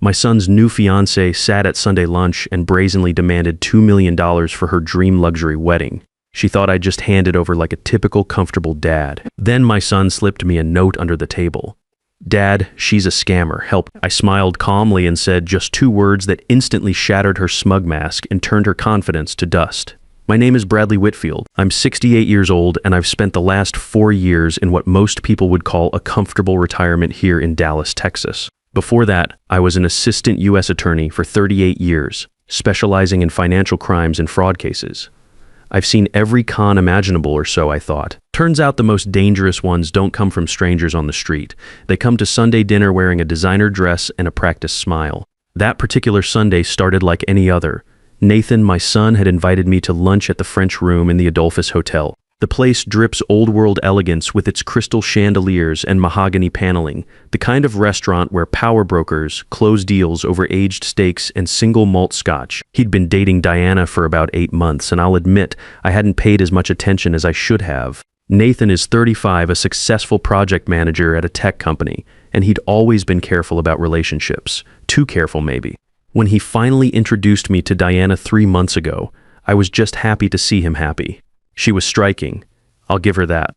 My son's new fiancée sat at Sunday lunch and brazenly demanded $2 million for her dream luxury wedding. She thought I'd just hand it over like a typical comfortable dad. Then my son slipped me a note under the table. "Dad, she's a scammer. Help." I smiled calmly and said just 2 words that instantly shattered her smug mask and turned her confidence to dust. "My name is Bradley Whitfield. I'm 68 years old, and I've spent the last 4 years in what most people would call a comfortable retirement here in Dallas, Texas. Before that, I was an assistant U.S. attorney for 38 years, specializing in financial crimes and fraud cases. I've seen every con imaginable or so, I thought. Turns out the most dangerous ones don't come from strangers on the street. They come to Sunday dinner wearing a designer dress and a practiced smile. That particular Sunday started like any other. Nathan, my son, had invited me to lunch at the French Room in the Adolphus Hotel. The place drips old-world elegance with its crystal chandeliers and mahogany paneling, the kind of restaurant where power brokers close deals over aged steaks and single malt scotch. He'd been dating Diana for about 8 months, and I'll admit I hadn't paid as much attention as I should have. Nathan is 35, a successful project manager at a tech company, and he'd always been careful about relationships. Too careful, maybe. When he finally introduced me to Diana 3 months ago, I was just happy to see him happy. She was striking. I'll give her that.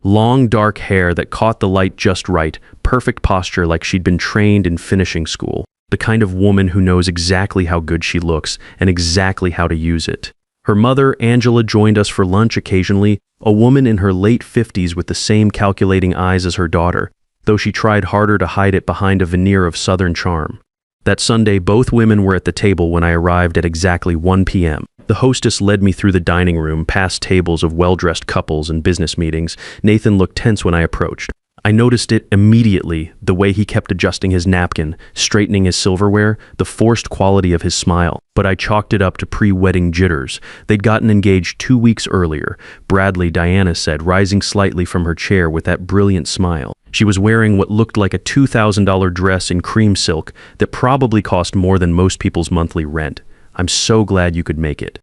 Long, dark hair that caught the light just right, perfect posture like she'd been trained in finishing school. The kind of woman who knows exactly how good she looks and exactly how to use it. Her mother, Angela, joined us for lunch occasionally, a woman in her late 50s with the same calculating eyes as her daughter, though she tried harder to hide it behind a veneer of Southern charm. That Sunday, both women were at the table when I arrived at exactly 1 p.m. The hostess led me through the dining room, past tables of well-dressed couples and business meetings. Nathan looked tense when I approached. I noticed it immediately, the way he kept adjusting his napkin, straightening his silverware, the forced quality of his smile. But I chalked it up to pre-wedding jitters. They'd gotten engaged 2 weeks earlier. Bradley, Diana said, rising slightly from her chair with that brilliant smile. She was wearing what looked like a $2,000 dress in cream silk that probably cost more than most people's monthly rent. I'm so glad you could make it.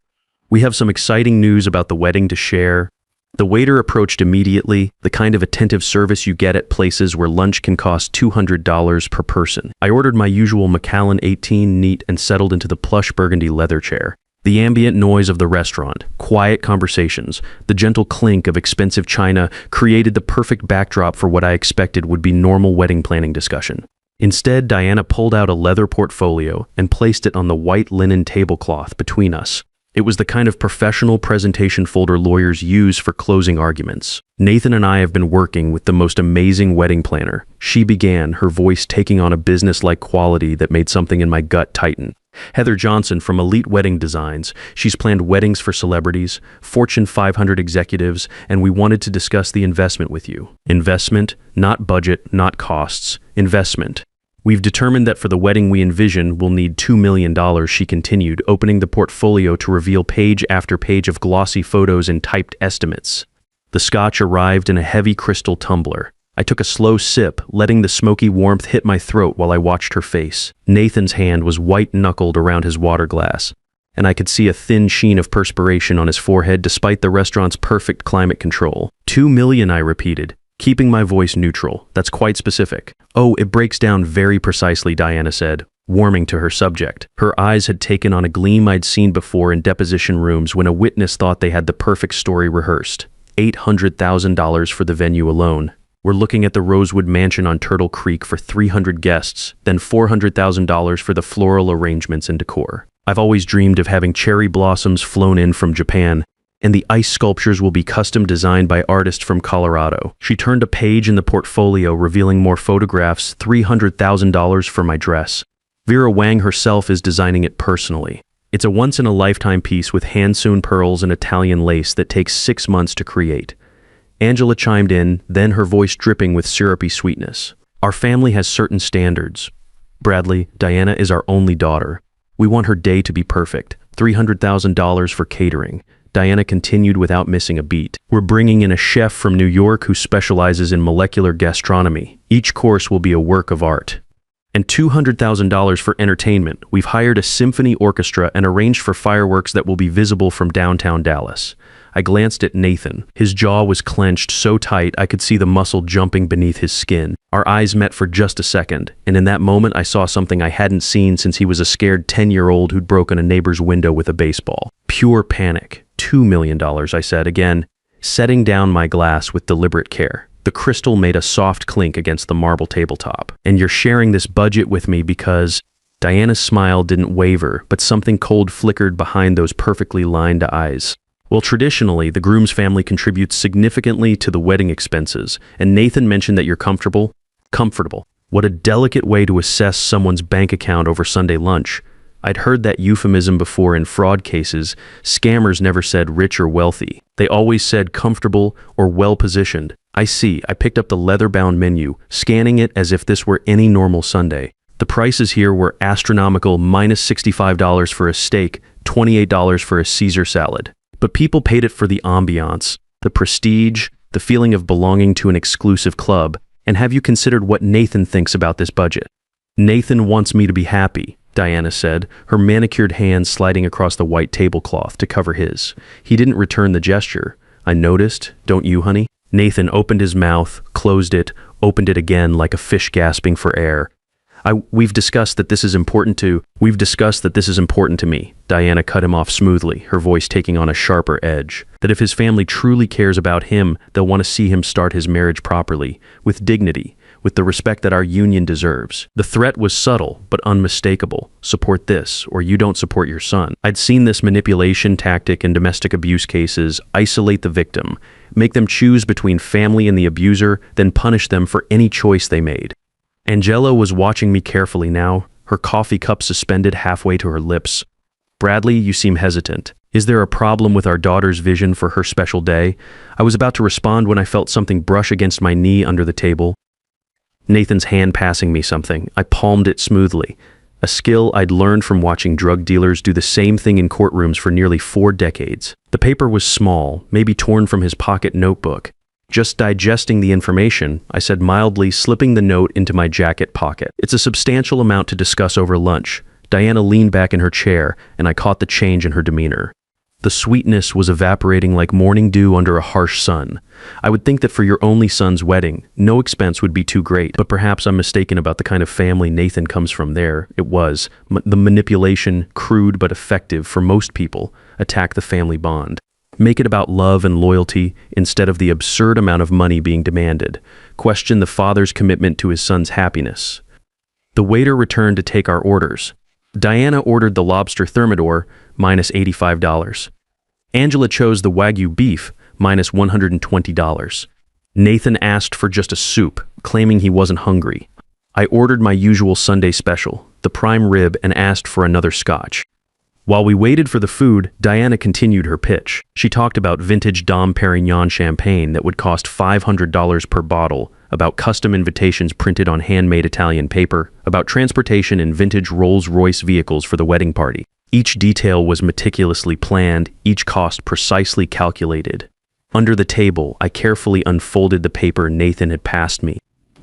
We have some exciting news about the wedding to share. The waiter approached immediately, the kind of attentive service you get at places where lunch can cost $200 per person. I ordered my usual Macallan 18 neat and settled into the plush burgundy leather chair. The ambient noise of the restaurant, quiet conversations, the gentle clink of expensive china created the perfect backdrop for what I expected would be normal wedding planning discussion. Instead, Diana pulled out a leather portfolio and placed it on the white linen tablecloth between us. It was the kind of professional presentation folder lawyers use for closing arguments. Nathan and I have been working with the most amazing wedding planner. She began, her voice taking on a business-like quality that made something in my gut tighten. Heather Johnson from Elite Wedding Designs. She's planned weddings for celebrities, Fortune 500 executives, and we wanted to discuss the investment with you. Investment, not budget, not costs. Investment. We've determined that for the wedding we envision, we'll need $2 million, she continued, opening the portfolio to reveal page after page of glossy photos and typed estimates. The scotch arrived in a heavy crystal tumbler. I took a slow sip, letting the smoky warmth hit my throat while I watched her face. Nathan's hand was white-knuckled around his water glass, and I could see a thin sheen of perspiration on his forehead despite the restaurant's perfect climate control. $2 million, I repeated, keeping my voice neutral. That's quite specific. Oh, it breaks down very precisely, Diana said, warming to her subject. Her eyes had taken on a gleam I'd seen before in deposition rooms when a witness thought they had the perfect story rehearsed. $800,000 for the venue alone. We're looking at the Rosewood Mansion on Turtle Creek for 300 guests, then $400,000 for the floral arrangements and decor. I've always dreamed of having cherry blossoms flown in from Japan, and the ice sculptures will be custom designed by artists from Colorado. She turned a page in the portfolio revealing more photographs, $300,000 for my dress. Vera Wang herself is designing it personally. It's a once-in-a-lifetime piece with hand-sewn pearls and Italian lace that takes 6 months to create. Angela chimed in, then her voice dripping with syrupy sweetness. Our family has certain standards. Bradley, Diana is our only daughter. We want her day to be perfect. $300,000 for catering. Diana continued without missing a beat. We're bringing in a chef from New York who specializes in molecular gastronomy. Each course will be a work of art. And $200,000 for entertainment. We've hired a symphony orchestra and arranged for fireworks that will be visible from downtown Dallas. I glanced at Nathan. His jaw was clenched so tight I could see the muscle jumping beneath his skin. Our eyes met for just a second, and in that moment I saw something I hadn't seen since he was a scared 10-year-old who'd broken a neighbor's window with a baseball. Pure panic. $2 million, I said again, setting down my glass with deliberate care. The crystal made a soft clink against the marble tabletop. And you're sharing this budget with me because... Diana's smile didn't waver, but something cold flickered behind those perfectly lined eyes. Well, traditionally, the groom's family contributes significantly to the wedding expenses, and Nathan mentioned that you're comfortable. Comfortable. What a delicate way to assess someone's bank account over Sunday lunch. I'd heard that euphemism before in fraud cases. Scammers never said rich or wealthy. They always said comfortable or well-positioned. I see. I picked up the leather-bound menu, scanning it as if this were any normal Sunday. The prices here were astronomical, minus $65 for a steak, $28 for a Caesar salad. But people paid it for the ambiance, the prestige, the feeling of belonging to an exclusive club. And have you considered what Nathan thinks about this budget? Nathan wants me to be happy, Diana said, her manicured hand sliding across the white tablecloth to cover his. He didn't return the gesture. I noticed, don't you, honey? Nathan opened his mouth, closed it, opened it again like a fish gasping for air. We've discussed that this is important to me. Diana cut him off smoothly, her voice taking on a sharper edge. That if his family truly cares about him, they'll want to see him start his marriage properly, with dignity, with the respect that our union deserves. The threat was subtle, but unmistakable. Support this, or you don't support your son. I'd seen this manipulation tactic in domestic abuse cases: isolate the victim, make them choose between family and the abuser, then punish them for any choice they made. Angela was watching me carefully now, her coffee cup suspended halfway to her lips. Bradley, you seem hesitant. Is there a problem with our daughter's vision for her special day? I was about to respond when I felt something brush against my knee under the table. Nathan's hand passing me something. I palmed it smoothly. A skill I'd learned from watching drug dealers do the same thing in courtrooms for nearly 4 decades. The paper was small, maybe torn from his pocket notebook. Just digesting the information, I said mildly, slipping the note into my jacket pocket. It's a substantial amount to discuss over lunch. Diana leaned back in her chair, and I caught the change in her demeanor. The sweetness was evaporating like morning dew under a harsh sun. I would think that for your only son's wedding, no expense would be too great, but perhaps I'm mistaken about the kind of family Nathan comes from there. It was. The manipulation, crude but effective for most people, attack the family bond. Make it about love and loyalty instead of the absurd amount of money being demanded. Question the father's commitment to his son's happiness. The waiter returned to take our orders. Diana ordered the lobster thermidor, minus $85. Angela chose the Wagyu beef, minus $120. Nathan asked for just a soup, claiming he wasn't hungry. I ordered my usual Sunday special, the prime rib, and asked for another scotch. While we waited for the food, Diana continued her pitch. She talked about vintage Dom Perignon champagne that would cost $500 per bottle, about custom invitations printed on handmade Italian paper, about transportation in vintage Rolls-Royce vehicles for the wedding party. Each detail was meticulously planned, each cost precisely calculated. Under the table, I carefully unfolded the paper Nathan had passed me.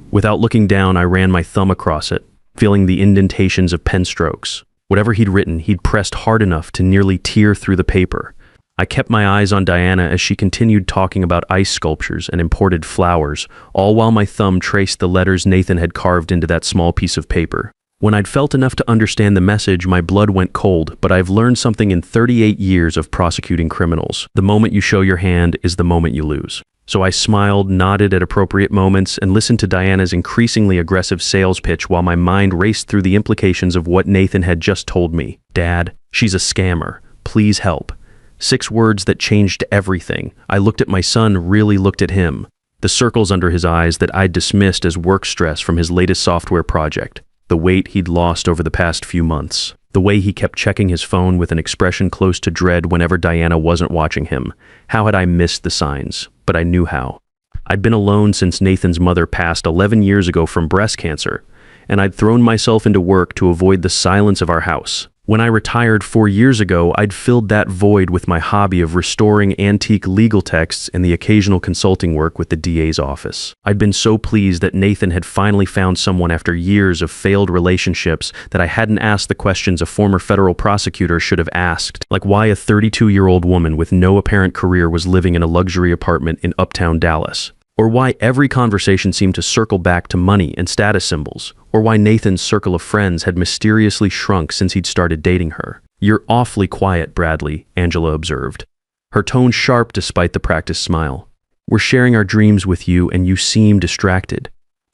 Without looking down, I ran my thumb across it, feeling the indentations of pen strokes. Whatever he'd written, he'd pressed hard enough to nearly tear through the paper. I kept my eyes on Diana as she continued talking about ice sculptures and imported flowers, all while my thumb traced the letters Nathan had carved into that small piece of paper. When I'd felt enough to understand the message, my blood went cold, but I've learned something in 38 years of prosecuting criminals. The moment you show your hand is the moment you lose. So I smiled, nodded at appropriate moments, and listened to Diana's increasingly aggressive sales pitch while my mind raced through the implications of what Nathan had just told me. Dad, she's a scammer. Please help. 6 words that changed everything. I looked at my son, really looked at him. The circles under his eyes that I'd dismissed as work stress from his latest software project. The weight he'd lost over the past few months. The way he kept checking his phone with an expression close to dread whenever Diana wasn't watching him. How had I missed the signs? But I knew how. I'd been alone since Nathan's mother passed 11 years ago from breast cancer, and I'd thrown myself into work to avoid the silence of our house. When I retired 4 years ago, I'd filled that void with my hobby of restoring antique legal texts and the occasional consulting work with the DA's office. I'd been so pleased that Nathan had finally found someone after years of failed relationships that I hadn't asked the questions a former federal prosecutor should have asked, like why a 32-year-old woman with no apparent career was living in a luxury apartment in uptown Dallas. Or why every conversation seemed to circle back to money and status symbols, or why Nathan's circle of friends had mysteriously shrunk since he'd started dating her. "You're awfully quiet, Bradley," Angela observed, her tone sharp despite the practiced smile. "We're sharing our dreams with you and you seem distracted."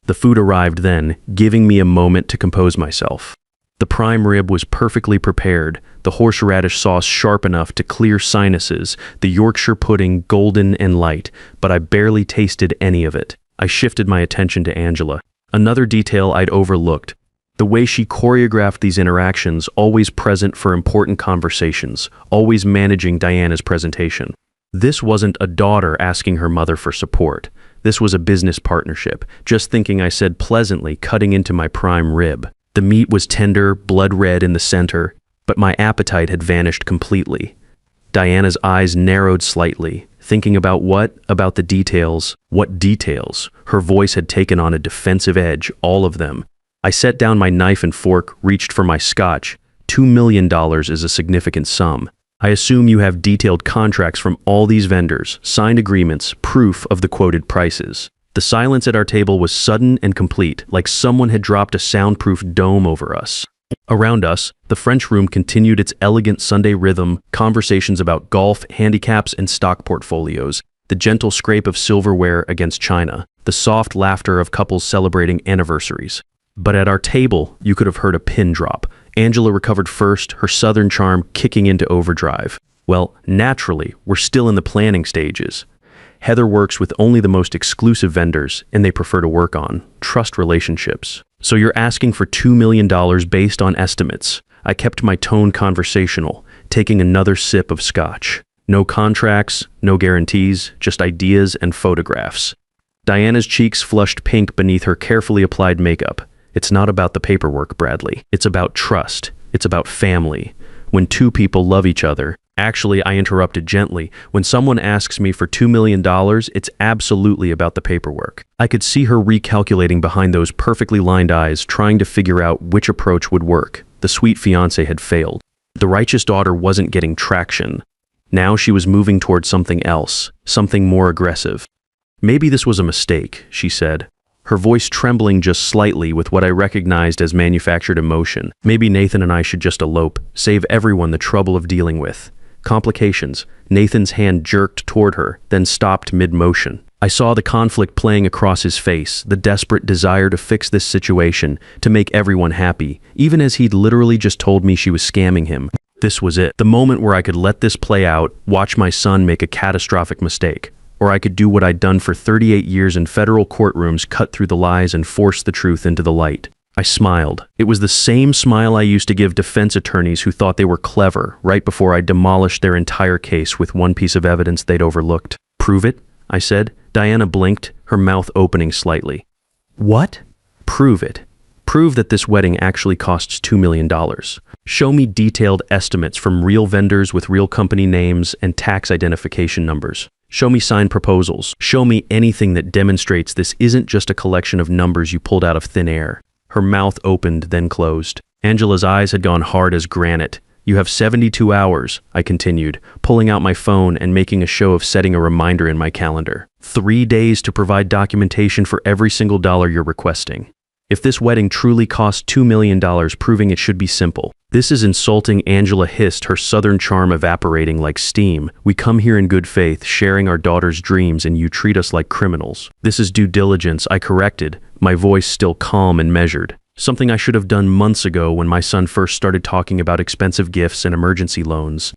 The food arrived then, giving me a moment to compose myself. The prime rib was perfectly prepared, the horseradish sauce sharp enough to clear sinuses, the Yorkshire pudding golden and light, but I barely tasted any of it. I shifted my attention to Angela. Another detail I'd overlooked, the way she choreographed these interactions, always present for important conversations, always managing Diana's presentation. This wasn't a daughter asking her mother for support. This was a business partnership, just thinking I said pleasantly, cutting into my prime rib. The meat was tender, blood red in the center, but my appetite had vanished completely. Diana's eyes narrowed slightly, thinking about what? About the details. What details? Her voice had taken on a defensive edge, all of them. I set down my knife and fork, reached for my scotch. $2 million is a significant sum. I assume you have detailed contracts from all these vendors, signed agreements, proof of the quoted prices. The silence at our table was sudden and complete, like someone had dropped a soundproof dome over us. Around us, the French room continued its elegant Sunday rhythm, conversations about golf, handicaps, and stock portfolios, the gentle scrape of silverware against china, the soft laughter of couples celebrating anniversaries. But at our table, you could have heard a pin drop. Angela recovered first, her southern charm kicking into overdrive. Well, naturally, we're still in the planning stages. Heather works with only the most exclusive vendors, and they prefer to work on trust relationships. So you're asking for $2 million based on estimates. I kept my tone conversational, taking another sip of scotch. No contracts, no guarantees, just ideas and photographs. Diana's cheeks flushed pink beneath her carefully applied makeup. It's not about the paperwork, Bradley. It's about trust. It's about family. When two people love each other. Actually, I interrupted gently. When someone asks me for $2 million, it's absolutely about the paperwork. I could see her recalculating behind those perfectly lined eyes, trying to figure out which approach would work. The sweet fiancé had failed. The righteous daughter wasn't getting traction. Now she was moving toward something else, something more aggressive. "Maybe this was a mistake," she said, her voice trembling just slightly with what I recognized as manufactured emotion. "Maybe Nathan and I should just elope, save everyone the trouble of dealing with." Complications. Nathan's hand jerked toward her, then stopped mid-motion. I saw the conflict playing across his face, the desperate desire to fix this situation, to make everyone happy, even as he'd literally just told me she was scamming him. This was it, the moment where I could let this play out, watch my son make a catastrophic mistake. Or I could do what I'd done for 38 years in federal courtrooms, cut through the lies and force the truth into the light. I smiled. It was the same smile I used to give defense attorneys who thought they were clever right before I demolished their entire case with one piece of evidence they'd overlooked. "Prove it?" I said. Diana blinked, her mouth opening slightly. "What?" "Prove it. Prove that this wedding actually costs $2 million. Show me detailed estimates from real vendors with real company names and tax identification numbers. Show me signed proposals. Show me anything that demonstrates this isn't just a collection of numbers you pulled out of thin air." Her mouth opened, then closed. Angela's eyes had gone hard as granite. "You have 72 hours, I continued, pulling out my phone and making a show of setting a reminder in my calendar. 3 days to provide documentation for every single dollar you're requesting. If this wedding truly costs $2 million, proving it should be simple." "This is insulting," Angela hissed, her southern charm evaporating like steam. "We come here in good faith, sharing our daughter's dreams, and you treat us like criminals." "This is due diligence," I corrected, my voice still calm and measured. Something I should have done months ago when my son first started talking about expensive gifts and emergency loans.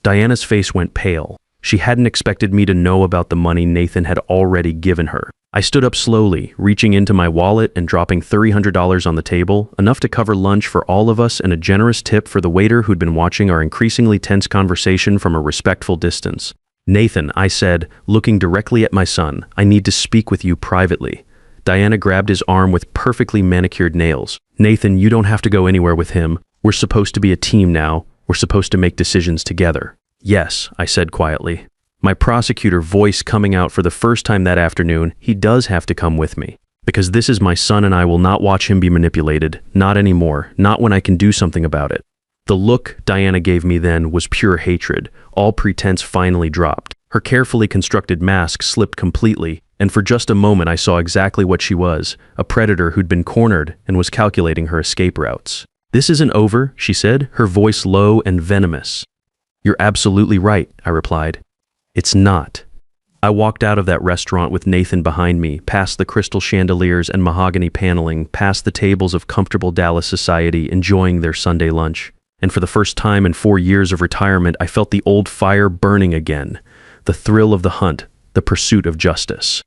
Diana's face went pale. She hadn't expected me to know about the money Nathan had already given her. I stood up slowly, reaching into my wallet and dropping $300 on the table, enough to cover lunch for all of us and a generous tip for the waiter who'd been watching our increasingly tense conversation from a respectful distance. "Nathan," I said, looking directly at my son, "I need to speak with you privately." Diana grabbed his arm with perfectly manicured nails. "Nathan, you don't have to go anywhere with him. We're supposed to be a team now. We're supposed to make decisions together. Yes, I said quietly. My prosecutor voice coming out for the first time that afternoon, he does have to come with me. Because this is my son and I will not watch him be manipulated. Not anymore. Not when I can do something about it. The look Diana gave me then was pure hatred. All pretense finally dropped. Her carefully constructed mask slipped completely, and for just a moment I saw exactly what she was, a predator who'd been cornered and was calculating her escape routes. "This isn't over," she said, her voice low and venomous. "You're absolutely right," I replied. "It's not." I walked out of that restaurant with Nathan behind me, past the crystal chandeliers and mahogany paneling, past the tables of comfortable Dallas society enjoying their Sunday lunch. And for the first time in 4 years of retirement, I felt the old fire burning again. The thrill of the hunt, the pursuit of justice.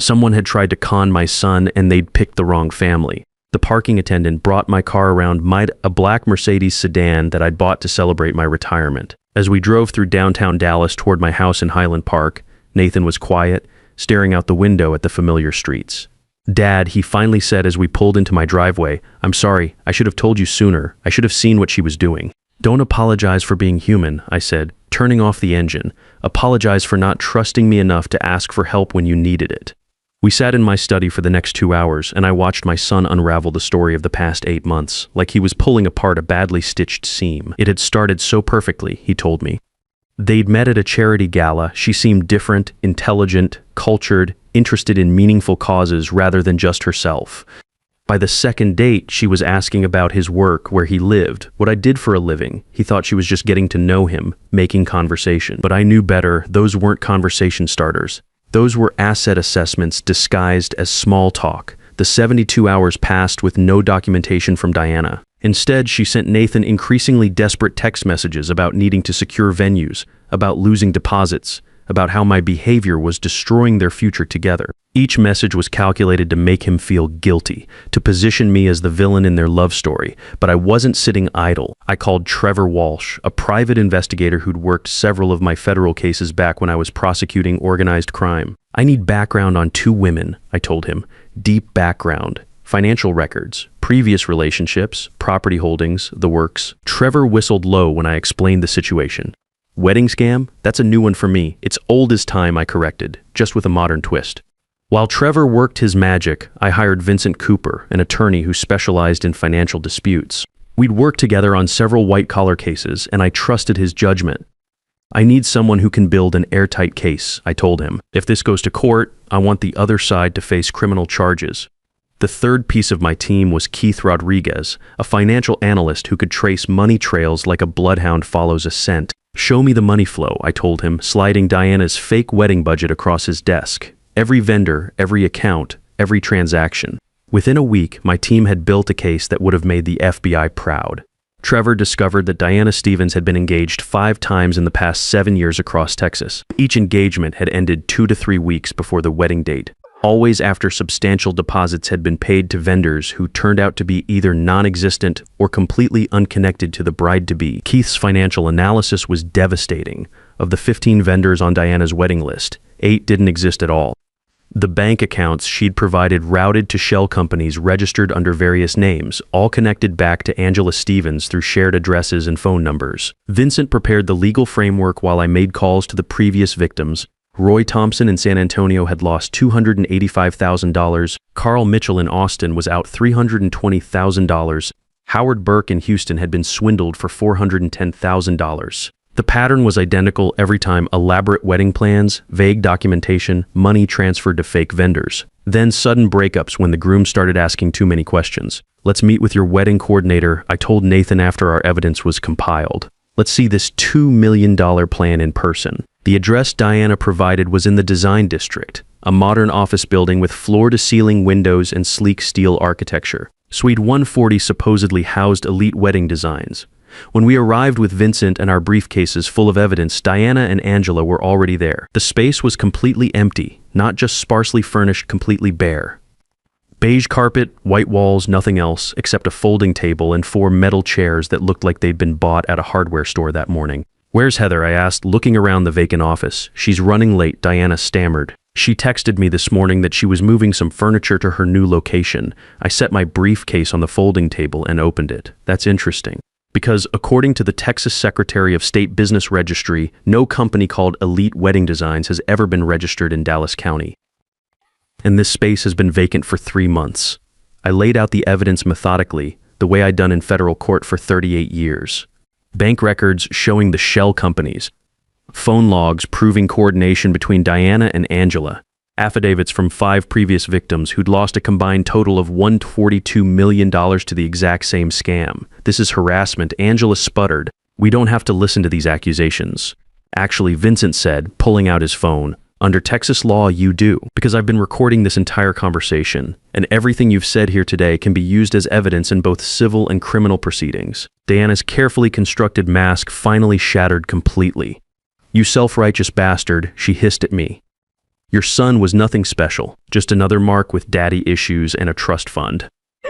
Someone had tried to con my son and they'd picked the wrong family. The parking attendant brought my car around a black Mercedes sedan that I'd bought to celebrate my retirement. As we drove through downtown Dallas toward my house in Highland Park, Nathan was quiet, staring out the window at the familiar streets. "Dad," he finally said as we pulled into my driveway, "I'm sorry, I should have told you sooner. I should have seen what she was doing." "Don't apologize for being human," I said, turning off the engine. "Apologize for not trusting me enough to ask for help when you needed it." We sat in my study for the next 2 hours, and I watched my son unravel the story of the past 8 months, like he was pulling apart a badly stitched seam. It had started so perfectly, he told me. They'd met at a charity gala. She seemed different, intelligent, cultured, interested in meaningful causes rather than just herself. By the second date, she was asking about his work, where he lived, what I did for a living. He thought she was just getting to know him, making conversation. But I knew better. Those weren't conversation starters. Those were asset assessments disguised as small talk. The 72 hours passed with no documentation from Diana. Instead, she sent Nathan increasingly desperate text messages about needing to secure venues, about losing deposits, about how my behavior was destroying their future together. Each message was calculated to make him feel guilty, to position me as the villain in their love story. But I wasn't sitting idle. I called Trevor Walsh, a private investigator who'd worked several of my federal cases back when I was prosecuting organized crime. "I need background on 2 women," I told him. "Deep background. Financial records, previous relationships, property holdings, the works." Trevor whistled low when I explained the situation. "Wedding scam? That's a new one for me. It's old as time," I corrected, just with a modern twist. While Trevor worked his magic, I hired Vincent Cooper, an attorney who specialized in financial disputes. We'd worked together on several white-collar cases, and I trusted his judgment. "I need someone who can build an airtight case," I told him. "If this goes to court, I want the other side to face criminal charges." The third piece of my team was Keith Rodriguez, a financial analyst who could trace money trails like a bloodhound follows a scent. "Show me the money flow," I told him, sliding Diana's fake wedding budget across his desk. Every vendor, every account, every transaction. Within a week, my team had built a case that would have made the FBI proud. Trevor discovered that Diana Stevens had been engaged 5 times in the past 7 years across Texas. Each engagement had ended 2 to 3 weeks before the wedding date, always after substantial deposits had been paid to vendors who turned out to be either non-existent or completely unconnected to the bride-to-be. Keith's financial analysis was devastating. Of the 15 vendors on Diana's wedding list, 8 didn't exist at all. The bank accounts she'd provided routed to shell companies registered under various names, all connected back to Angela Stevens through shared addresses and phone numbers. Vincent prepared the legal framework while I made calls to the previous victims. Roy Thompson in San Antonio had lost $285,000. Carl Mitchell in Austin was out $320,000. Howard Burke in Houston had been swindled for $410,000. The pattern was identical every time: elaborate wedding plans, vague documentation, money transferred to fake vendors. Then sudden breakups when the groom started asking too many questions. "Let's meet with your wedding coordinator," I told Nathan after our evidence was compiled. "Let's see this $2 million plan in person." The address Diana provided was in the Design District, a modern office building with floor-to-ceiling windows and sleek steel architecture. Suite 140 supposedly housed elite wedding designs. When we arrived with Vincent and our briefcases full of evidence, Diana and Angela were already there. The space was completely empty, not just sparsely furnished, completely bare. Beige carpet, white walls, nothing else, except a folding table and 4 metal chairs that looked like they'd been bought at a hardware store that morning. "Where's Heather?" I asked, looking around the vacant office. "She's running late," Diana stammered. "She texted me this morning that she was moving some furniture to her new location." I set my briefcase on the folding table and opened it. "That's interesting." Because according to the Texas Secretary of State Business Registry, no company called Elite Wedding Designs has ever been registered in Dallas County. And this space has been vacant for 3 months. I laid out the evidence methodically, the way I'd done in federal court for 38 years. Bank records showing the shell companies, phone logs proving coordination between Diana and Angela, affidavits from 5 previous victims who'd lost a combined total of $142 million to the exact same scam. This is harassment. Angela sputtered. We don't have to listen to these accusations. Actually, Vincent said, pulling out his phone. Under Texas law, you do, because I've been recording this entire conversation, and everything you've said here today can be used as evidence in both civil and criminal proceedings. Diana's carefully constructed mask finally shattered completely. You self-righteous bastard, she hissed at me. Your son was nothing special, just another mark with daddy issues and a trust fund.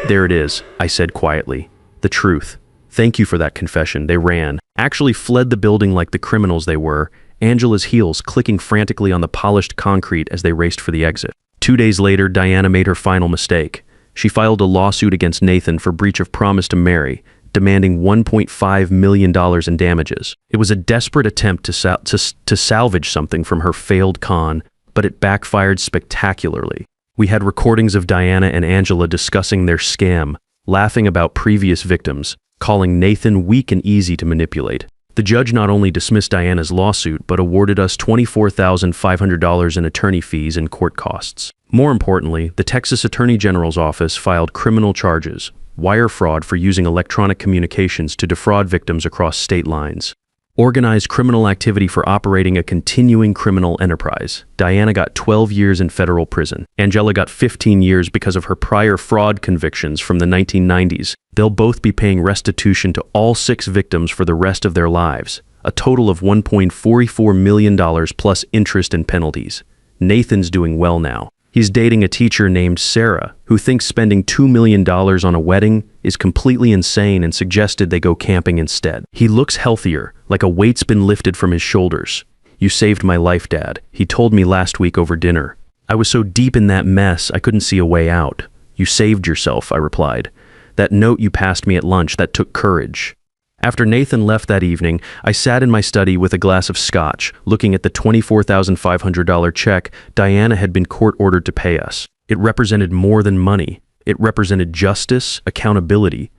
There it is, I said quietly. The truth. Thank you for that confession. They ran, actually fled the building like the criminals they were, Angela's heels clicking frantically on the polished concrete as they raced for the exit. 2 days later, Diana made her final mistake. She filed a lawsuit against Nathan for breach of promise to marry, demanding $1.5 million in damages. It was a desperate attempt to salvage something from her failed con, but it backfired spectacularly. We had recordings of Diana and Angela discussing their scam, laughing about previous victims, calling Nathan weak and easy to manipulate. The judge not only dismissed Diana's lawsuit, but awarded us $24,500 in attorney fees and court costs. More importantly, the Texas Attorney General's office filed criminal charges, wire fraud for using electronic communications to defraud victims across state lines, organized criminal activity for operating a continuing criminal enterprise. Diana got 12 years in federal prison. Angela got 15 years because of her prior fraud convictions from the 1990s. They'll both be paying restitution to all 6 victims for the rest of their lives, a total of $1.44 million plus interest and penalties. Nathan's doing well now. He's dating a teacher named Sarah, who thinks spending $2 million on a wedding is completely insane and suggested they go camping instead. He looks healthier, like a weight's been lifted from his shoulders. You saved my life, Dad, he told me last week over dinner. I was so deep in that mess, I couldn't see a way out. You saved yourself, I replied. That note you passed me at lunch, that took courage. After Nathan left that evening, I sat in my study with a glass of scotch, looking at the $24,500 check Diana had been court-ordered to pay us. It represented more than money. It represented justice, accountability,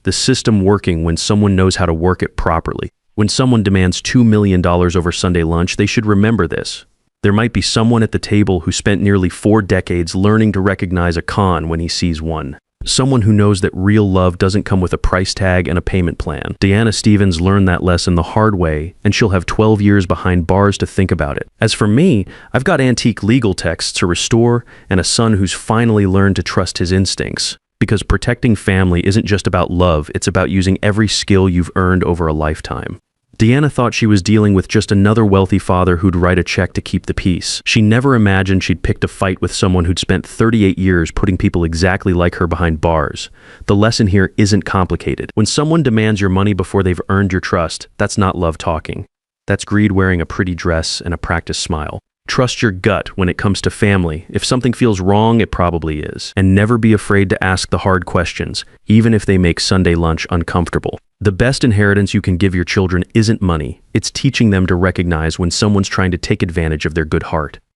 the system working when someone knows how to work it properly. When someone demands $2 million over Sunday lunch, they should remember this. There might be someone at the table who spent nearly 4 decades learning to recognize a con when he sees one. Someone who knows that real love doesn't come with a price tag and a payment plan. Diana Stevens learned that lesson the hard way, and she'll have 12 years behind bars to think about it. As for me, I've got antique legal texts to restore and a son who's finally learned to trust his instincts. Because protecting family isn't just about love, it's about using every skill you've earned over a lifetime. Deanna thought she was dealing with just another wealthy father who'd write a check to keep the peace. She never imagined she'd picked a fight with someone who'd spent 38 years putting people exactly like her behind bars. The lesson here isn't complicated. When someone demands your money before they've earned your trust, that's not love talking. That's greed wearing a pretty dress and a practiced smile. Trust your gut when it comes to family. If something feels wrong, it probably is. And never be afraid to ask the hard questions, even if they make Sunday lunch uncomfortable. The best inheritance you can give your children isn't money. It's teaching them to recognize when someone's trying to take advantage of their good heart.